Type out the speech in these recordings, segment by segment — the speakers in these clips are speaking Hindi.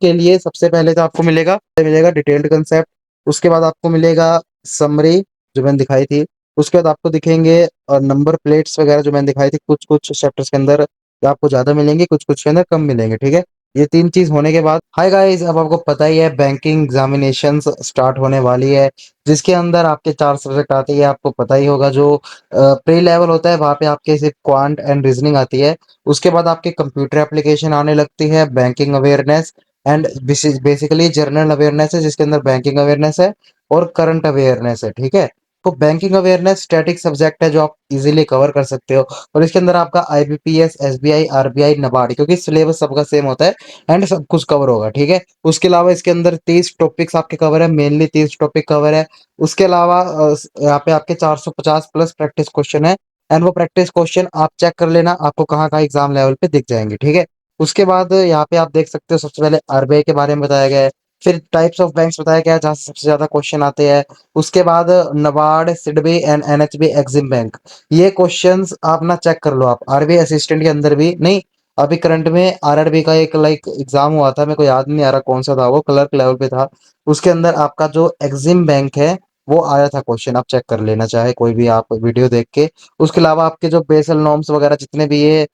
के लिए सबसे पहले तो आपको मिलेगा डिटेल्ड कंसेप्ट। उसके बाद आपको मिलेगा समरी, जो मैंने दिखाई थी। उसके बाद आपको दिखेंगे नंबर प्लेट्स वगैरह, जो मैंने दिखाई थी कुछ कुछ चैप्टर्स के अंदर। आपको ज्यादा मिलेंगे, कुछ कुछ के अंदर कम मिलेंगे, ठीक है। ये तीन चीज होने के बाद, हाय गाइस, अब आपको पता ही है बैंकिंग एग्जामिनेशंस स्टार्ट होने वाली है, जिसके अंदर आपके 4 सब्जेक्ट आते हैं। आपको पता ही होगा, जो प्री लेवल होता है वहाँ पे आपके सिर्फ क्वांट एंड रीजनिंग आती है। उसके बाद आपके कंप्यूटर एप्लीकेशन आने लगती है, banking awareness and basically general awareness है, जिसके अंदर बैंकिंग अवेयरनेस है और करंट अवेयरनेस है, ठीक है। तो बैंकिंग अवेयरनेस स्टैटिक सब्जेक्ट है, जो आप इजीली कवर कर सकते हो। और इसके अंदर आपका आईबीपीएस, एसबीआई, आरबीआई, नाबार्ड, क्योंकि सिलेबस सबका सेम होता है एंड सब कुछ कवर होगा, ठीक है। उसके अलावा इसके अंदर 30 टॉपिक्स आपके कवर है, मेनली 30 टॉपिक कवर है। उसके अलावा यहाँ पे आपके 450 प्लस प्रैक्टिस क्वेश्चन है। एंड वो प्रैक्टिस क्वेश्चन आप चेक कर लेना, आपको कहाँ कहाँ एग्जाम लेवल पे दिख जाएंगे, ठीक है। उसके बाद यहाँ पे आप देख सकते हो, सबसे पहले आरबीआई के बारे में बताया गया है। फिर टाइप्स ऑफ बैंक्स बताया गया है, जहाँ से सबसे ज्यादा क्वेश्चन आते हैं। उसके बाद NABARD, SIDBI and NHB, EXIM bank, ये क्वेश्चंस आप ना चेक कर लो। आप आरबीआई असिस्टेंट के अंदर भी नहीं, अभी करंट में आरआरबी का एक लाइक एग्जाम हुआ था, मेरे को याद नहीं आ रहा कौन सा था, वो क्लर्क लेवल पे था। उसके अंदर आपका जो एग्जिम बैंक है वो आया था क्वेश्चन, आप चेक कर लेना चाहे कोई भी आप वीडियो देख के। उसके अलावा आपके जो बेसल नॉर्म्स वगैरह जितने भी ये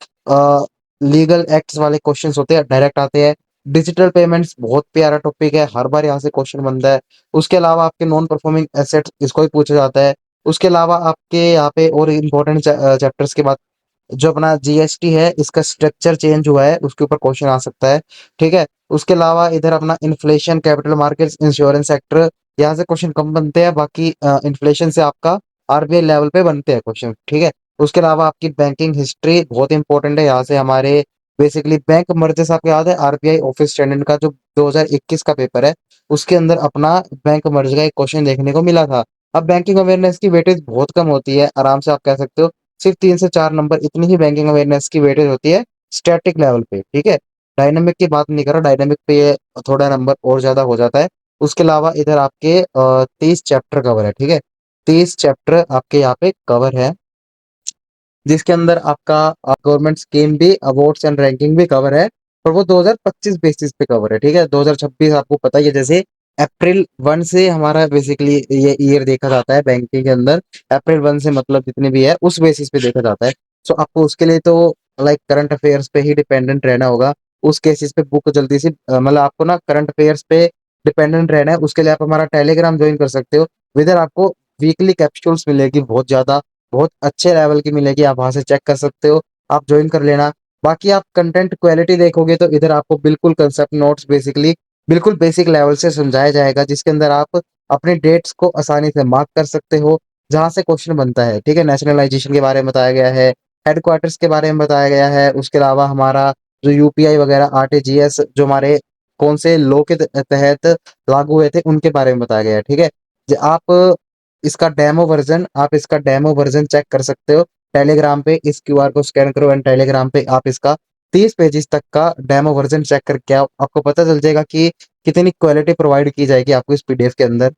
लीगल एक्ट्स वाले क्वेश्चंस होते हैं, डायरेक्ट आते हैं। डिजिटल पेमेंट्स बहुत प्यारा टॉपिक है, हर बार यहाँ से क्वेश्चन बनता है। उसके अलावा आपके नॉन परफॉर्मिंग एसेट्स, इसको भी पूछा जाता है। उसके अलावा आपके यहाँ पे और इम्पोर्टेंट चैप्टर्स के बाद, जो अपना जीएसटी है, इसका स्ट्रक्चर चेंज हुआ है, उसके ऊपर क्वेश्चन आ सकता है, ठीक है। उसके अलावा इधर अपना inflation, capital markets, insurance sector, यहाँ से क्वेश्चन कम बनते हैं, बाकी इन्फ्लेशन से आपका आरबीआई लेवल पे बनते हैं क्वेश्चन, ठीक है। उसके अलावा आपकी बैंकिंग हिस्ट्री बहुत इंपॉर्टेंट है, यहाँ से हमारे बेसिकली बैंक मर्जर्स, आपको याद है आरबीआई ऑफिस स्टैंडर्ड का जो 2021 का पेपर है, उसके अंदर अपना बैंक मर्ज का एक क्वेश्चन देखने को मिला था। अब बैंकिंग अवेयरनेस की वेटेज बहुत कम होती है, आराम से आप कह सकते हो सिर्फ 3 से 4 नंबर, इतनी ही बैंकिंग अवेयरनेस की वेटेज होती है स्टैटिक लेवल पे, ठीक है। डायनामिक की बात नहीं कर रहा, डायनामिक पे ये थोड़ा नंबर और ज्यादा हो जाता है। उसके अलावा इधर आपके 30 चैप्टर कवर है, ठीक है। 30 चैप्टर आपके यहाँ पे कवर है, जिसके अंदर आपका गवर्नमेंट स्कीम भी, अवार्ड्स एंड रैंकिंग भी कवर है। और वो 2025 बेसिस पे कवर है, ठीक है। 2026 आपको पता ही है, जैसे अप्रैल 1 से हमारा बेसिकली ये ईयर देखा जाता है बैंकिंग के अंदर। अप्रैल 1 से मतलब जितने भी है उस बेसिस पे देखा जाता है। सो आपको उसके लिए तो लाइक करंट अफेयर्स पे ही डिपेंडेंट रहना होगा। उस केसेस पे बुक जल्दी से मतलब आपको ना करंट अफेयर्स पे डिपेंडेंट रहना है, उसके लिए आप हमारा टेलीग्राम ज्वाइन कर सकते हो। विदर आपको वीकली कैप्सूल्स मिलेगी, बहुत ज्यादा, बहुत अच्छे लेवल की मिलेगी, आप वहां से चेक कर सकते हो, आप ज्वाइन कर लेना। बाकी आप कंटेंट क्वालिटी देखोगे तो इधर आपको बिल्कुल कंसेप्ट नोट्स बेसिकली बिल्कुल बेसिक लेवल से समझाया जाएगा, जिसके अंदर आप अपने डेट्स को आसानी से मार्क कर सकते हो, जहां से क्वेश्चन बनता है, ठीक है। नेशनलाइजेशन के बारे में बताया गया है, हेडक्वार्टर्स के बारे में बताया गया है। उसके अलावा हमारा जो यूपीआई वगैरह, आरटीजीएस, जो हमारे कौन से लॉ के तहत लागू हुए थे, उनके बारे में बताया गया है, ठीक है। आप इसका डेमो वर्जन चेक कर सकते हो टेलीग्राम पे। इस क्यूआर को स्कैन करो एंड टेलीग्राम पे आप इसका 30 पेजेस तक का डेमो वर्जन चेक करके आपको पता चल जाएगा कि कितनी क्वालिटी प्रोवाइड की जाएगी आपको इस पीडीएफ के अंदर।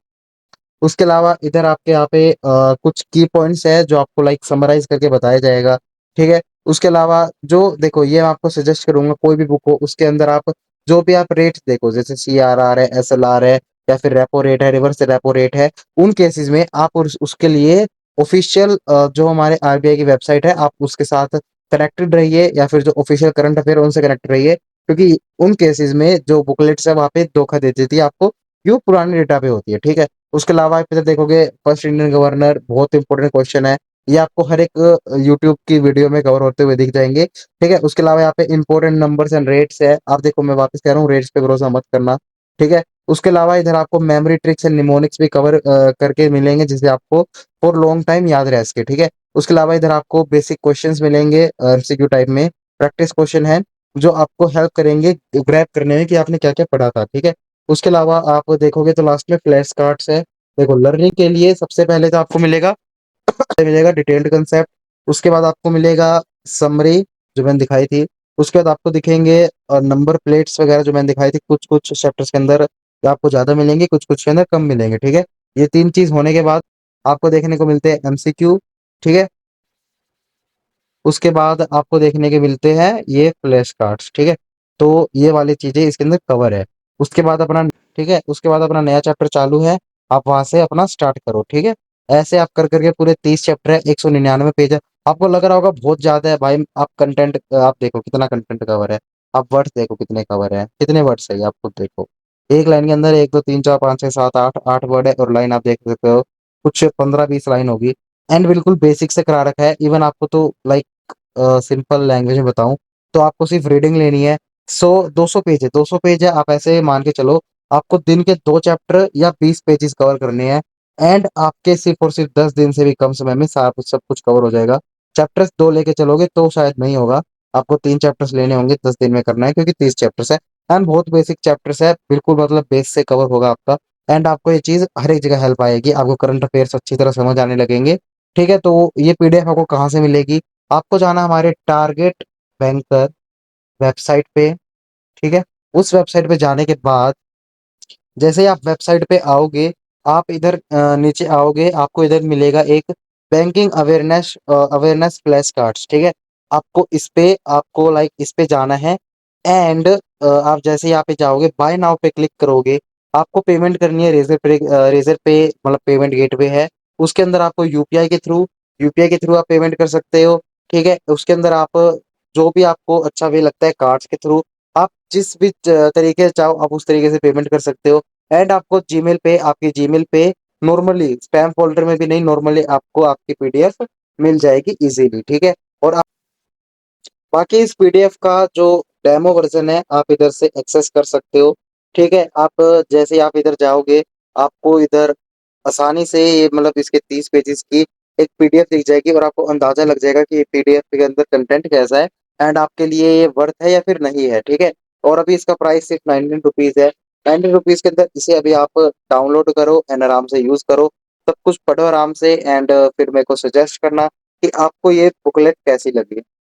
उसके अलावा इधर आपके यहाँ पे कुछ की पॉइंट्स है, जो आपको लाइक समराइज करके बताया जाएगा, ठीक है। उसके अलावा जो देखो, ये मैं आपको सजेस्ट करूंगा, कोई भी बुक हो उसके अंदर आप जो भी आप रेट देखो, जैसे सीआरआर है, एसएलआर है, या फिर रेपो रेट है, रिवर्स रेपो रेट है, उन केसेस में आप उसके लिए ऑफिशियल जो हमारे आरबीआई की वेबसाइट है, आप उसके साथ कनेक्टेड रहिए, या फिर जो ऑफिशियल करंट अफेयर उनसे कनेक्टेड रहिए, क्योंकि उन केसेस में जो बुकलेट्स है वहाँ पे धोखा दे देती है आपको, क्यों पुराने डेटा पे होती है, ठीक है। उसके अलावा आप इधर देखोगे, फर्स्ट इंडियन गवर्नर, बहुत इंपॉर्टेंट क्वेश्चन है, ये आपको हर एक यूट्यूब की वीडियो में कवर होते हुए दिख जाएंगे, ठीक है। उसके अलावा यहाँ पे इंपॉर्टेंट नंबर्स एंड रेट्स है, आप देखो मैं वापस कह रहा हूँ, रेट्स पे भरोसा मत करना, ठीक है। उसके अलावा इधर आपको मेमोरी ट्रिक्स एंड निमोनिक्स भी कवर करके मिलेंगे, जिससे आपको फॉर लॉन्ग टाइम याद रह सके, ठीक है। उसके अलावा इधर आपको बेसिक क्वेश्चंस मिलेंगे एमसीक्यू टाइप में, प्रैक्टिस क्वेश्चन है, जो आपको हेल्प करेंगे ग्रैब करने में कि आपने क्या क्या पढ़ा था, ठीक है। उसके अलावा आप देखोगे तो लास्ट में फ्लैश कार्ड्स है। देखो, लर्निंग के लिए सबसे पहले तो आपको मिलेगा डिटेल्ड कंसेप्ट। उसके बाद आपको मिलेगा समरी, जो मैंने दिखाई थी। उसके बाद आपको दिखेंगे नंबर प्लेट्स वगैरह, जो मैंने दिखाई थी कुछ कुछ चैप्टर्स के अंदर। तो आपको ज्यादा मिलेंगे, कुछ कुछ के अंदर कम मिलेंगे, ठीक है। ये तीन चीज होने के बाद आपको देखने को मिलते हैं एमसीक्यू, ठीक है। उसके बाद आपको देखने के मिलते हैं ये फ्लैश कार्ड्स, ठीक है। तो ये वाली चीजें इसके अंदर कवर है। उसके बाद अपना ठीक है, उसके बाद अपना नया चैप्टर चालू है, आप वहाँ से अपना स्टार्ट करो, ठीक है? ऐसे आप कर करके पूरे 30 चैप्टर है, 199 पेज है। आपको लग रहा होगा बहुत ज़्यादा है भाई, आप कंटेंट आप देखो कितना कंटेंट कवर है, आप वर्ड्स देखो कितने कवर है, कितने वर्ड्स है, आप खुद देखो। एक लाइन के अंदर 1, 2, 3, 4, 5, 6, 7, 8, 8 वर्ड है और लाइन आप देख सकते हो, कुछ 15-20 लाइन होगी एंड बिल्कुल बेसिक से करा रखा है। इवन आपको तो लाइक सिंपल लैंग्वेज में बताऊँ, तो आपको सिर्फ रीडिंग लेनी है। 200 पेज है, 200 पेज है, आप ऐसे मान के चलो आपको दिन के 2 चैप्टर या 20 पेजेस कवर करने हैं एंड आपके सिर्फ और सिर्फ 10 दिन से भी कम समय में सारा कुछ सब कुछ कवर हो जाएगा। चैप्टर्स 2 लेके चलोगे तो शायद नहीं होगा, आपको 3 चैप्टर्स लेने होंगे, 10 दिन में करना है क्योंकि 30 चैप्टर्स है एंड बहुत बेसिक चैप्टर्स है, बिल्कुल मतलब बेस से कवर होगा आपका एंड आपको ये चीज़ हर एक जगह हेल्प आएगी, आपको करंट अफेयर्स अच्छी तरह समझ आने लगेंगे, ठीक है? तो ये पीडीएफ आपको कहाँ से मिलेगी? आपको जाना है हमारे टारगेट बैंकर वेबसाइट पे, ठीक है? उस वेबसाइट पे जाने के बाद जैसे ही आप वेबसाइट पे आओगे, आप इधर नीचे आओगे, आपको इधर मिलेगा एक बैंकिंग अवेयरनेस फ्लैश कार्ड्स, ठीक है? आपको इस पे आपको लाइक इस पे जाना है एंड आप जैसे ही यहाँ पे जाओगे, बाय नाउ पे क्लिक करोगे, आपको पेमेंट करनी है रेज़र पे मतलब पेमेंट गेटवे है, उसके अंदर आपको यूपीआई के थ्रू आप पेमेंट कर सकते हो, ठीक है? उसके अंदर आप जो भी आपको अच्छा वे लगता है कार्ड्स के थ्रू आप जिस भी तरीके से चाहो आप उस तरीके से पेमेंट कर सकते हो एंड आपको आपकी जीमेल पे नॉर्मली स्पैम फ़ोल्डर में भी नहीं, नॉर्मली आपको आपकी पीडीएफ मिल जाएगी इज़िली, ठीक है? और बाकी इस पीडीएफ का जो डेमो वर्ज़न है, आप इधर से एक्सेस कर सकते हो, ठीक है? आप जैसे ही आप इधर जाओगे, आपको इधर आसानी से ये मतलब इसके 30 पेजेज़ की एक पीडीएफ दिख जाएगी और आपको अंदाज़ा लग जाएगा कि ये पीडीएफ के अंदर कंटेंट कैसा है एंड आपके लिए ये वर्थ है या फिर नहीं है, ठीक है? और अभी इसका प्राइस सिर्फ ₹19 है। ₹19 के अंदर इसे अभी आप डाउनलोड करो एंड आराम से यूज़ करो, सब कुछ पढ़ो आराम से एंड फिर मेरे को सजेस्ट करना कि आपको ये बुकलेट कैसी लगी।